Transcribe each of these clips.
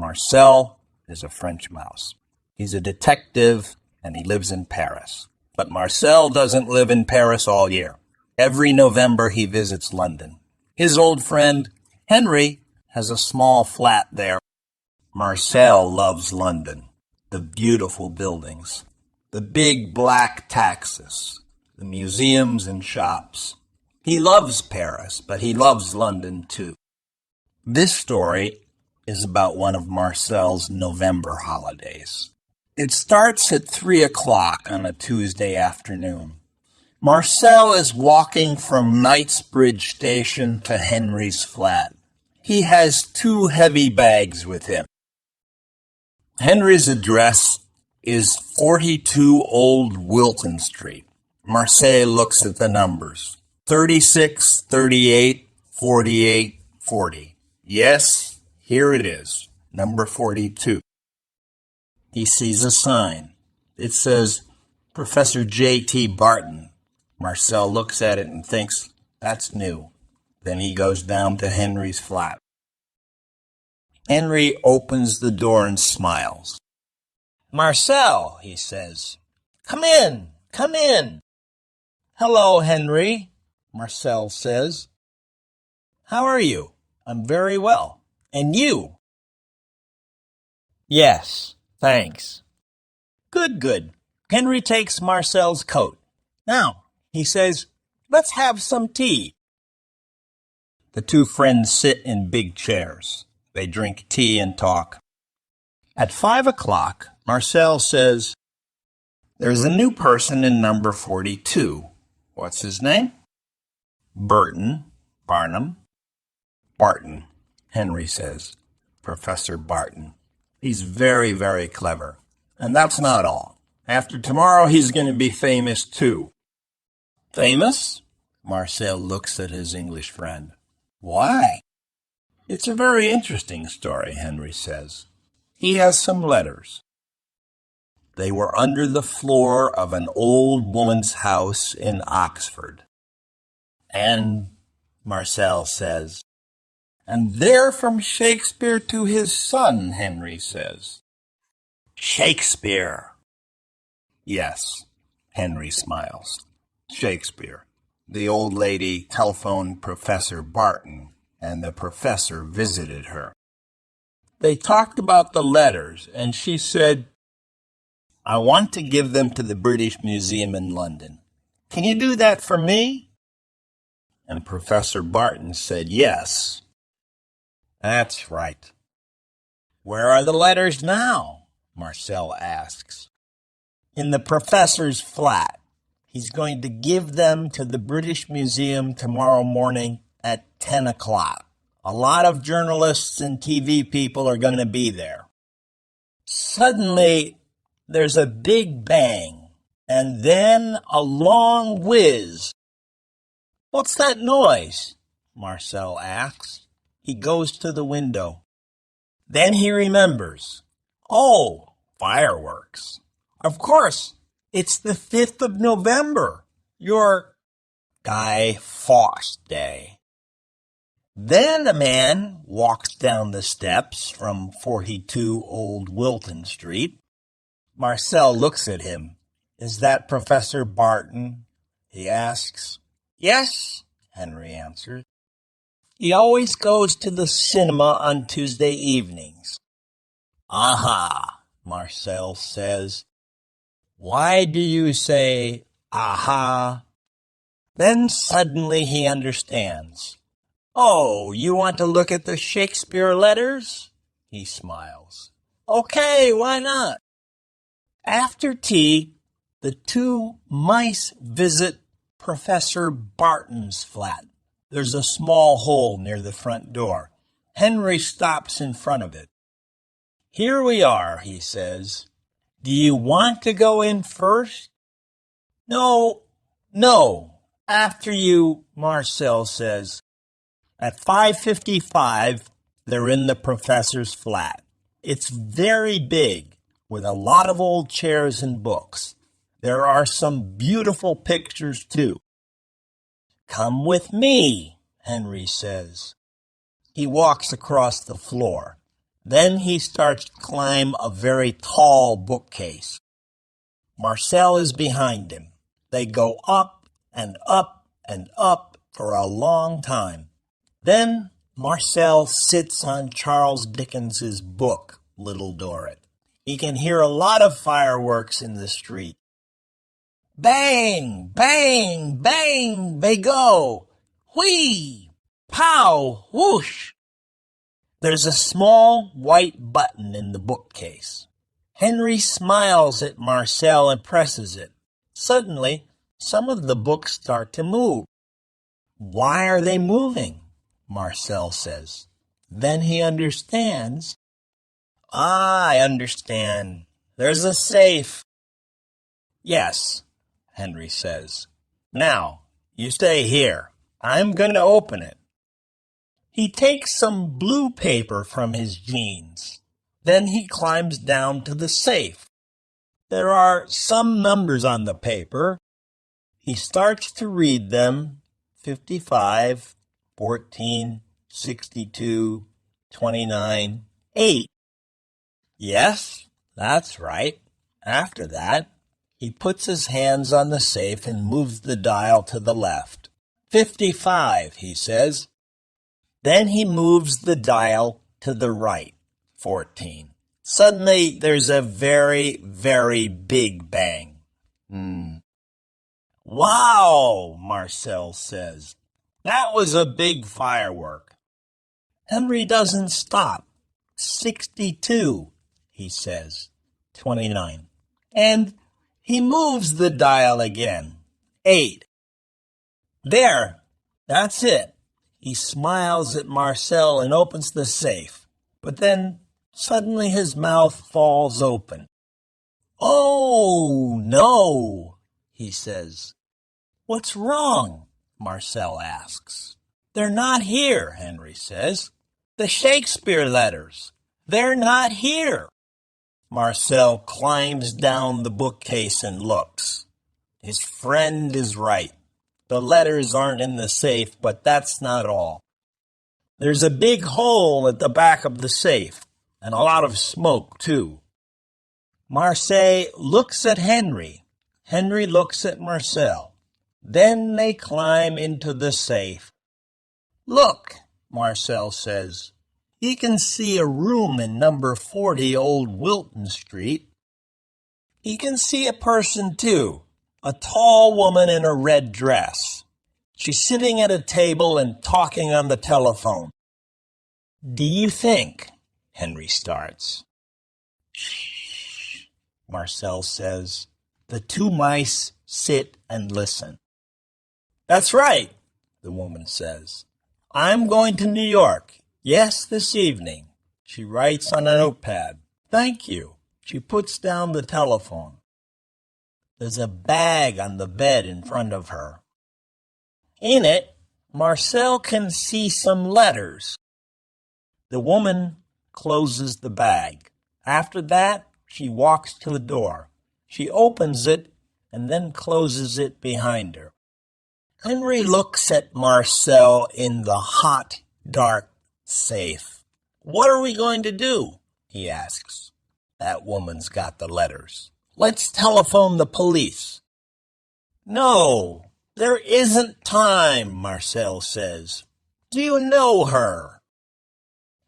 Marcel is a French mouse. He's a detective and he lives in Paris. But Marcel doesn't live in Paris all year. Every November he visits London. His old friend Henry has a small flat there. Marcel loves London, the beautiful buildings, the big black taxis, the museums and shops. He loves Paris, but he loves London too. This story is about one of Marcel's November holidays. It starts at 3 o'clock on a Tuesday afternoon. Marcel is walking from Knightsbridge Station to Henry's flat. He has 2 heavy bags with him. Henry's address is 42 Old Wilton Street. Marcel looks at the numbers. 36, 38, 48, 40. Yes, here it is, number 42. He sees a sign. It says, Professor J.T. Barton. Marcel looks at it and thinks, that's new. Then he goes down to Henry's flat. Henry opens the door and smiles. Marcel, he says, come in, come in. Hello, Henry, Marcel says. How are you? I'm very well. And you? Yes, thanks. Good, good. Henry takes Marcel's coat. Now, he says, let's have some tea. The 2 friends sit in big chairs. They drink tea and talk. At 5 o'clock, Marcel says, there's a new person in number 42. What's his name? Barton. Barton, Henry says. Professor Barton. He's very, very clever. And that's not all. After tomorrow, he's going to be famous too. Famous? Marcel looks at his English friend. Why? It's a very interesting story, Henry says. He has some letters. They were under the floor of an old woman's house in Oxford. And, Marcel says, and they're from Shakespeare to his son, Henry says. Shakespeare. Yes, Henry smiles. Shakespeare. The old lady telephoned Professor Barton, and the professor visited her. They talked about the letters, and she said, I want to give them to the British Museum in London. Can you do that for me? And Professor Barton said, yes. That's right. Where are the letters now? Marcel asks. In the professor's flat. He's going to give them to the British Museum tomorrow morning at 10 o'clock. A lot of journalists and TV people are going to be there. Suddenly, there's a big bang, and then a long whiz. What's that noise? Marcel asks. He goes to the window. Then he remembers. Oh, fireworks. Of course, it's the 5th of November, your Guy Fawkes Day. Then a man walks down the steps from 42 Old Wilton Street. Marcel looks at him. Is that Professor Barton? He asks. Yes, Henry answers. He always goes to the cinema on Tuesday evenings. Aha, Marcel says. Why do you say, aha? Then suddenly he understands. Oh, you want to look at the Shakespeare letters? He smiles. Okay, why not? After tea, the 2 mice visit Professor Barton's flat. There's a small hole near the front door. Henry stops in front of it. Here we are, he says. Do you want to go in first? No, after you, Marcel says. At 5:55, they're in the professor's flat. It's very big, with a lot of old chairs and books. There are some beautiful pictures, too. Come with me, Henry says. He walks across the floor. Then he starts to climb a very tall bookcase. Marcel is behind him. They go up and up and up for a long time. Then Marcel sits on Charles Dickens's book, Little Dorrit. He can hear a lot of fireworks in the street. Bang, bang, bang, they go. Whee, pow, whoosh. There's a small white button in the bookcase. Henry smiles at Marcel and presses it. Suddenly, some of the books start to move. Why are they moving? Marcel says. Then he understands. I understand. There's a safe. Yes, Henry says. Now, you stay here. I'm going to open it. He takes some blue paper from his jeans. Then he climbs down to the safe. There are some numbers on the paper. He starts to read them. 55, 14, 62, 29, 8. Yes, that's right. After that, he puts his hands on the safe and moves the dial to the left. 55, he says. Then he moves the dial to the right. 14. Suddenly, there's a very, very big bang. Wow, Marcel says. That was a big firework. Henry doesn't stop. 62, he says. 29. And he moves the dial again. 8. There, that's it. He smiles at Marcel and opens the safe. But then suddenly his mouth falls open. Oh, no, he says. What's wrong? Marcel asks. They're not here, Henry says. The Shakespeare letters. They're not here. Marcel climbs down the bookcase and looks. His friend is right. The letters aren't in the safe, but that's not all. There's a big hole at the back of the safe, and a lot of smoke, too. Marcel looks at Henry. Henry looks at Marcel. Then they climb into the safe. Look, Marcel says. You can see a room in number 40 Old Wilton Street. You can see a person, too. A tall woman in a red dress. She's sitting at a table and talking on the telephone. Do you think? Henry starts. Shh, Marcel says. The two mice sit and listen. That's right, the woman says. I'm going to New York. Yes, this evening. She writes on a notepad. Thank you. She puts down the telephone. There's a bag on the bed in front of her. In it, Marcel can see some letters. The woman closes the bag. After that, she walks to the door. She opens it and then closes it behind her. Henry looks at Marcel in the hot, dark safe. What are we going to do? He asks. That woman's got the letters. Let's telephone the police. No, there isn't time, Marcel says. Do you know her?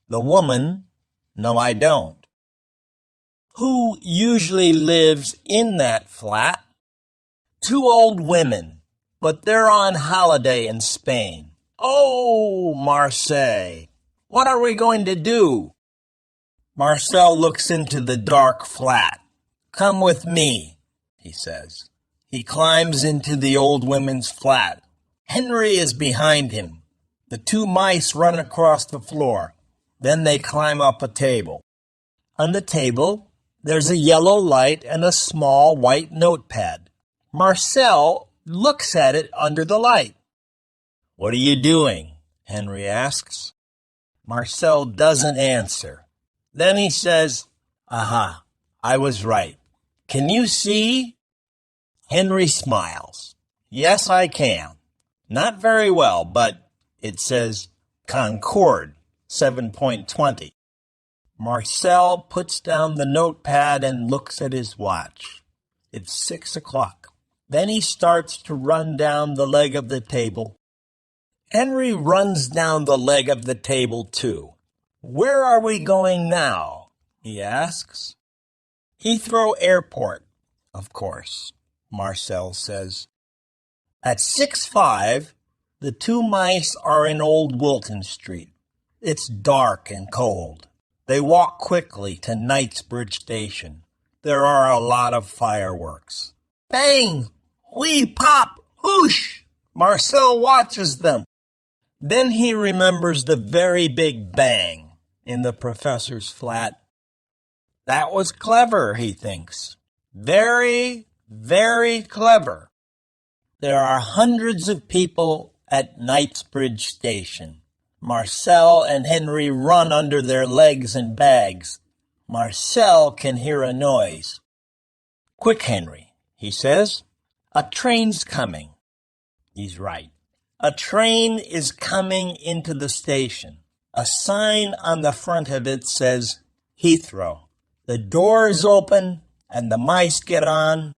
The woman? No, I don't. Who usually lives in that flat? 2 old women, but they're on holiday in Spain. Oh, Marcel, what are we going to do? Marcel looks into the dark flat. Come with me, he says. He climbs into the old women's flat. Henry is behind him. The 2 mice run across the floor. Then they climb up a table. On the table, there's a yellow light and a small white notepad. Marcel looks at it under the light. What are you doing? Henry asks. Marcel doesn't answer. Then he says, Aha, I was right. Can you see? Henry smiles. Yes, I can. Not very well, but it says Concord 7.20. Marcel puts down the notepad and looks at his watch. It's 6 o'clock. Then he starts to run down the leg of the table. Henry runs down the leg of the table, too. "Where are we going now?" he asks. "Heathrow Airport, of course," Marcel says. At 6:05, the two mice are in Old Wilton Street. It's dark and cold. They walk quickly to Knightsbridge Station. There are a lot of fireworks. Bang! Whee! Pop! Whoosh! Marcel watches them. Then he remembers the very big bang in the professor's flat. That was clever, he thinks. Very, very clever. There are hundreds of people at Knightsbridge Station. Marcel and Henry run under their legs and bags. Marcel can hear a noise. "Quick, Henry," he says. "A train's coming." He's right. A train is coming into the station. A sign on the front of it says Heathrow. The doors open and the mice get on.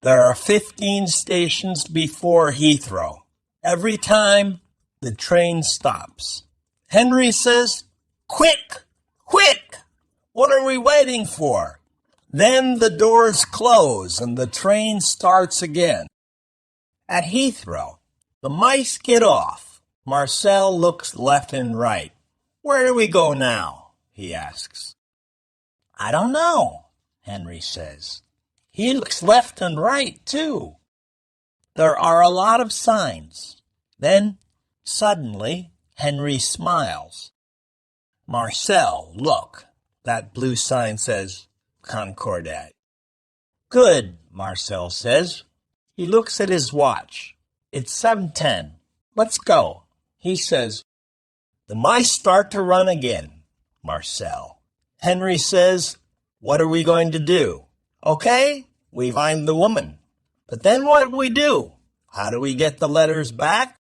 There are 15 stations before Heathrow. Every time, the train stops. Henry says, "Quick! Quick! What are we waiting for?" Then the doors close and the train starts again. At Heathrow, the mice get off. Marcel looks left and right. "Where do we go now?" he asks. "I don't know," Henry says. He looks left and right, too. There are a lot of signs. Then, suddenly, Henry smiles. "Marcel, look. That blue sign says Concordat." "Good," Marcel says. He looks at his watch. It's 7:10. "Let's go," he says. The mice start to run again. Marcel. Henry says, "What are we going to do?" "Okay, we find the woman. But then what do we do? How do we get the letters back?"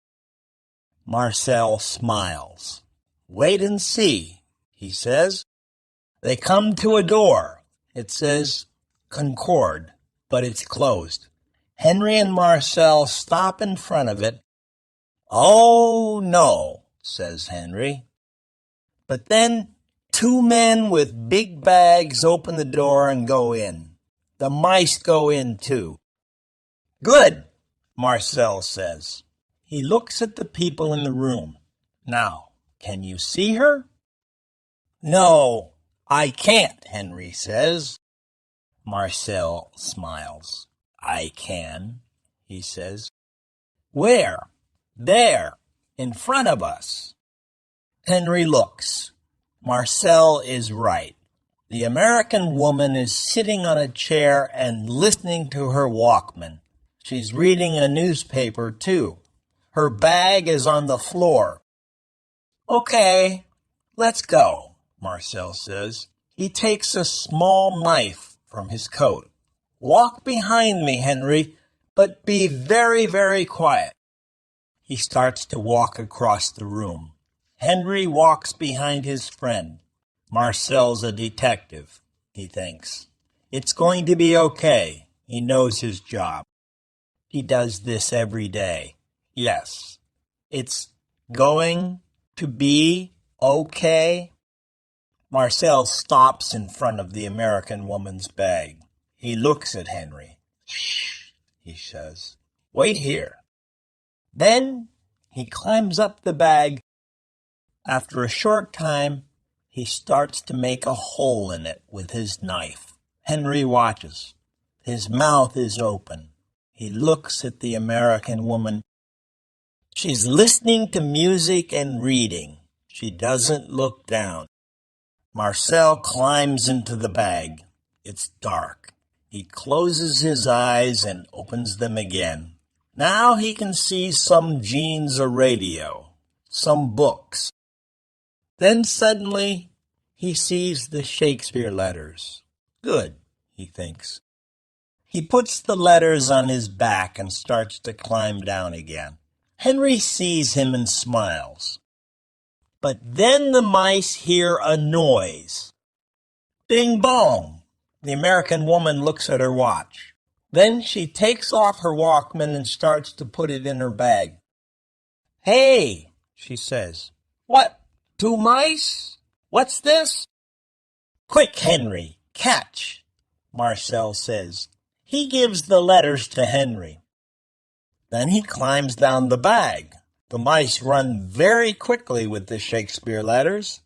Marcel smiles. "Wait and see," he says. They come to a door. It says Concord, but it's closed. Henry and Marcel stop in front of it. "Oh, no," says Henry. But then 2 men with big bags open the door and go in. The mice go in too. "Good," Marcel says. He looks at the people in the room. "Now, can you see her?" "No, I can't," Henry says. Marcel smiles. "I can," he says. "Where?" "There, in front of us." Henry looks. Marcel is right. The American woman is sitting on a chair and listening to her Walkman. She's reading a newspaper, too. Her bag is on the floor. "Okay, let's go," Marcel says. He takes a small knife from his coat. "Walk behind me, Henry, but be very, very quiet." He starts to walk across the room. Henry walks behind his friend. Marcel's a detective, he thinks. It's going to be okay. He knows his job. He does this every day. Yes, it's going to be okay. Marcel stops in front of the American woman's bag. He looks at Henry. "Shh," he says. "Wait here." Then he climbs up the bag. After a short time, he starts to make a hole in it with his knife. Henry watches. His mouth is open. He looks at the American woman. She's listening to music and reading. She doesn't look down. Marcel climbs into the bag. It's dark. He closes his eyes and opens them again. Now he can see some jeans or radio, some books. Then suddenly he sees the Shakespeare letters. Good, he thinks. He puts the letters on his back and starts to climb down again. Henry sees him and smiles. But then the mice hear a noise. Ding bong! The American woman looks at her watch. Then she takes off her Walkman and starts to put it in her bag. Hey, she says. What? 2 mice? What's this? Quick, Henry, catch, Marcel says. He gives the letters to Henry. Then he climbs down the bag. The mice run very quickly with the Shakespeare letters.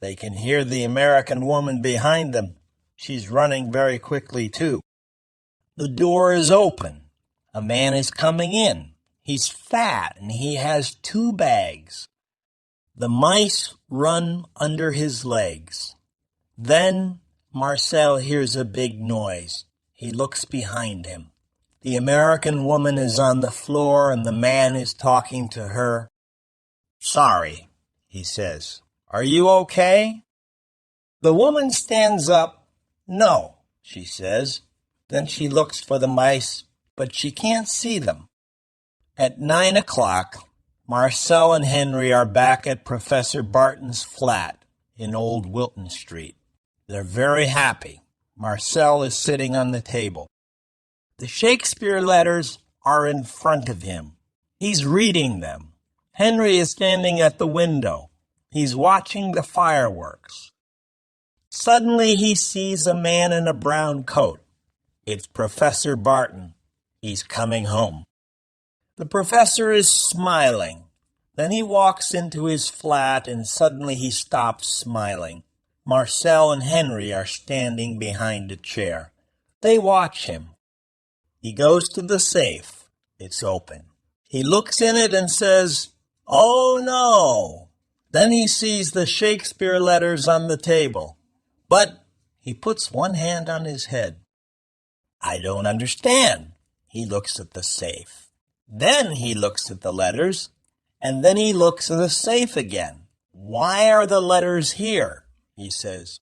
They can hear the American woman behind them. She's running very quickly, too. The door is open. A man is coming in. He's fat and he has 2 bags. The mice run under his legs. Then Marcel hears a big noise. He looks behind him. The American woman is on the floor and the man is talking to her. Sorry, he says. Are you okay? The woman stands up. No, she says. Then she looks for the mice, but she can't see them. At 9 o'clock, Marcel and Henry are back at Professor Barton's flat in Old Wilton Street. They're very happy. Marcel is sitting on the table. The Shakespeare letters are in front of him. He's reading them. Henry is standing at the window. He's watching the fireworks. Suddenly he sees a man in a brown coat. It's Professor Barton. He's coming home. The professor is smiling. Then he walks into his flat and suddenly he stops smiling. Marcel and Henry are standing behind a chair. They watch him. He goes to the safe. It's open. He looks in it and says, "Oh no!" Then he sees the Shakespeare letters on the table. But he puts one hand on his head. I don't understand. He looks at the safe. Then he looks at the letters, and then he looks at the safe again. Why are the letters here? He says.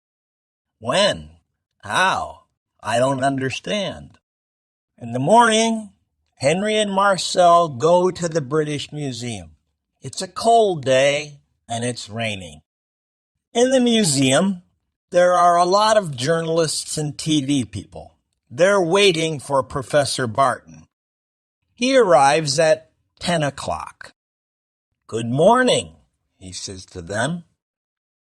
When? How? I don't understand. In the morning, Henry and Marcel go to the British Museum. It's a cold day, and it's raining. In the museum, there are a lot of journalists and TV people. They're waiting for Professor Barton. He arrives at 10 o'clock. Good morning, he says to them.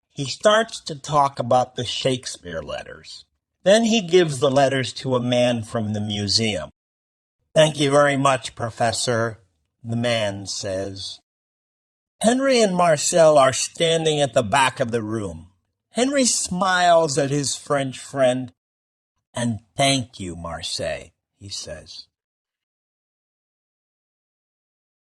He starts to talk about the Shakespeare letters. Then he gives the letters to a man from the museum. Thank you very much, Professor, the man says. Henry and Marcel are standing at the back of the room. Henry smiles at his French friend. And thank you, Marcel, he says.